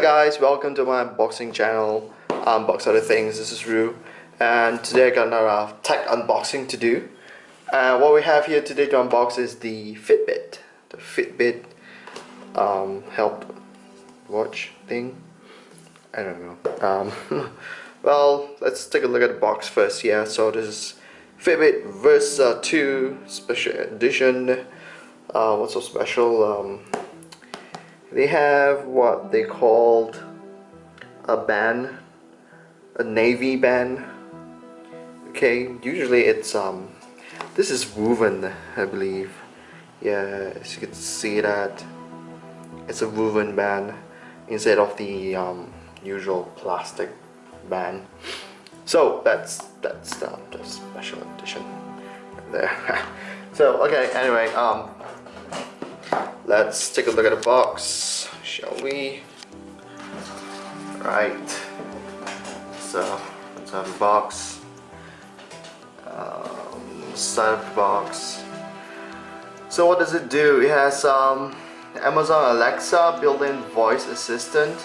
guys, welcome to my unboxing channel, Unbox Other Things. This is Rue, and today I got another tech unboxing to do. What we have here today to unbox is the Fitbit help watch thing. I don't know. Well, let's take a look at the box first. Yeah, so this is FitBit Versa 2 Special Edition. What's so special? They have what they called a band, a navy band. Okay, usually it's this is woven, I believe. Yeah, as you can see that it's a woven band instead of the usual plastic band. So that's the special edition right there. So okay, anyway, let's take a look at the box, shall we? Right. So let's have the box. Side of the box. So what does it do? It has Amazon Alexa built-in voice assistant.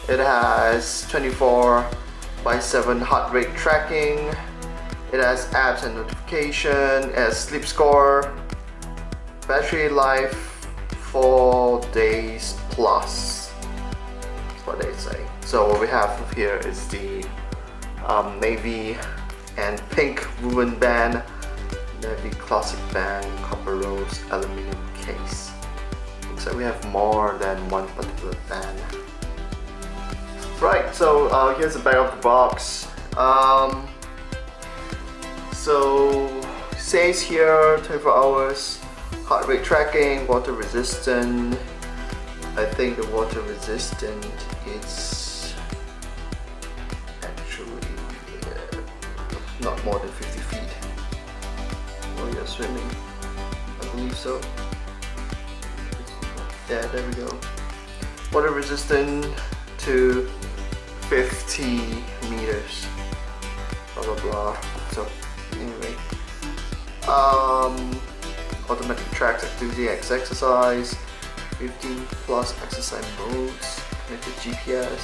It has 24/7 heart rate tracking. It has apps and notification. It has sleep score. Battery life 4 days plus. That's what they say. So what we have here is the navy and pink woven band, navy classic band, copper rose aluminum case. Looks like we have more than one particular band. Right, so here's the back of the box. So it says here 24 hours heart rate tracking, water resistant. I think the water resistant is actually not more than 50 feet while you're swimming. I believe so. Yeah, there we go. Water resistant to 50 meters. Blah blah blah. So anyway, automatic tracks activity X exercise, 15 plus exercise modes, connected GPS,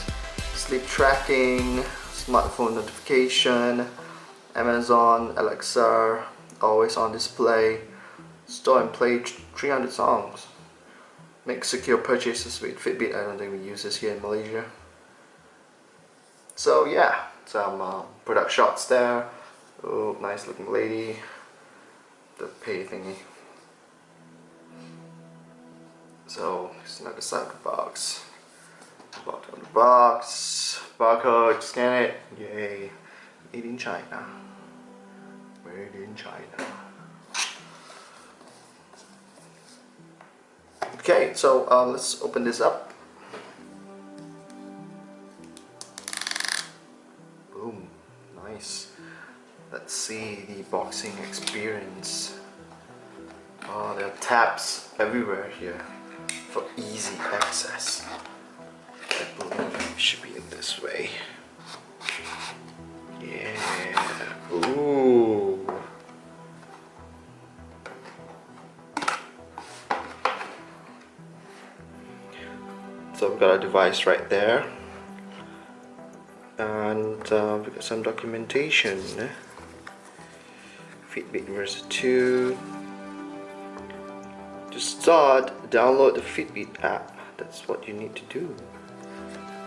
sleep tracking, smartphone notification, Amazon Alexa always on display, store and play 300 songs, make secure purchases with Fitbit. I don't think we use this here in Malaysia. So yeah, some product shots there. Oh, nice looking lady. The pay thingy. So it's not the side of the box. Bottom of the box. Barcode. Scan it. Yay. Made in China. Made in China. Okay, so let's open this up. Boom. Nice. Let's see the boxing experience. Oh, there are tabs everywhere here for easy access. I believe it should be in this way. Yeah. Ooh. So we've got a device right there. And we've got some documentation. FitBit Versa 2. To start, download the Fitbit app. That's what you need to do.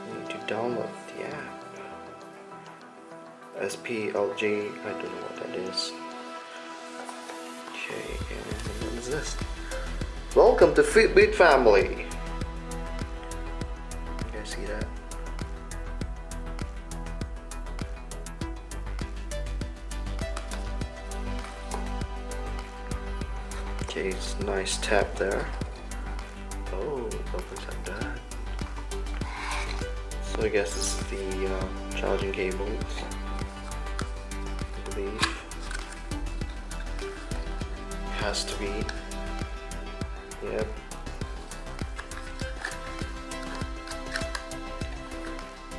You need to download the app. SPLJ, I don't know what that is. Okay, and what is this? Welcome to Fitbit family. You guys see that? Okay, it's a nice tab there. Oh, looks like that. So I guess this is the charging cables, I believe. It has to be. Yep.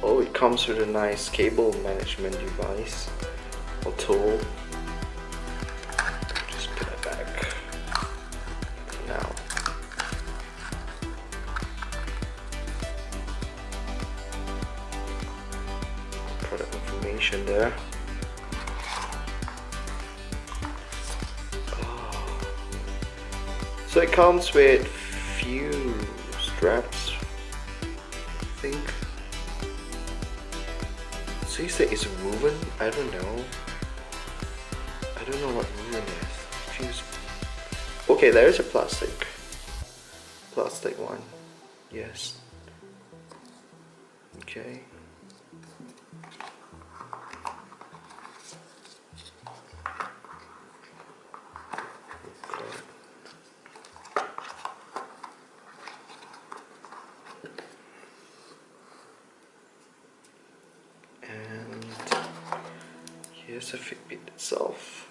Oh, it comes with a nice cable management device or tool. Just put it back. Now. animation there. So it comes with few straps, I think. So you say it's woven? I don't know. I don't know what woven is. Few. Okay, there is a plastic one. Yes. Okay. And here's a Fitbit itself.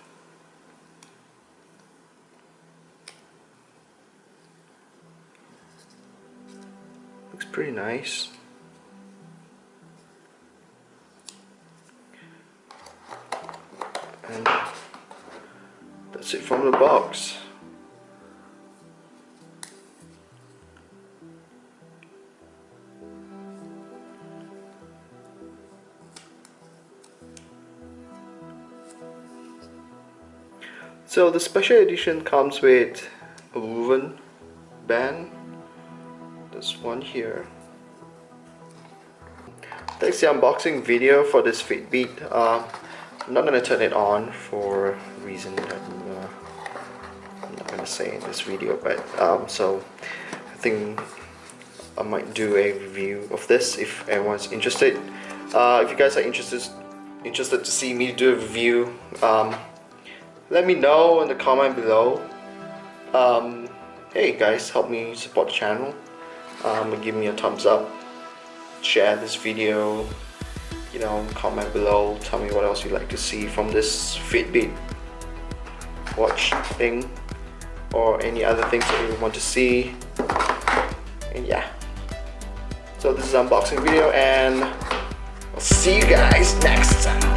Looks pretty nice. And that's it from the box. So the special edition comes with a woven band. There's one here. That's the unboxing video for this Fitbit. I'm not going to turn it on for a reason that I'm not going to say in this video, but so I think I might do a review of this if everyone's interested. If you guys are interested to see me do a review, let me know in the comment below. Hey guys, help me support the channel. Give me a thumbs up, share this video, you know, comment below, tell me what else you'd like to see from this Fitbit watch thing, or any other things that you want to see. And yeah, so this is an unboxing video, and I'll see you guys next time.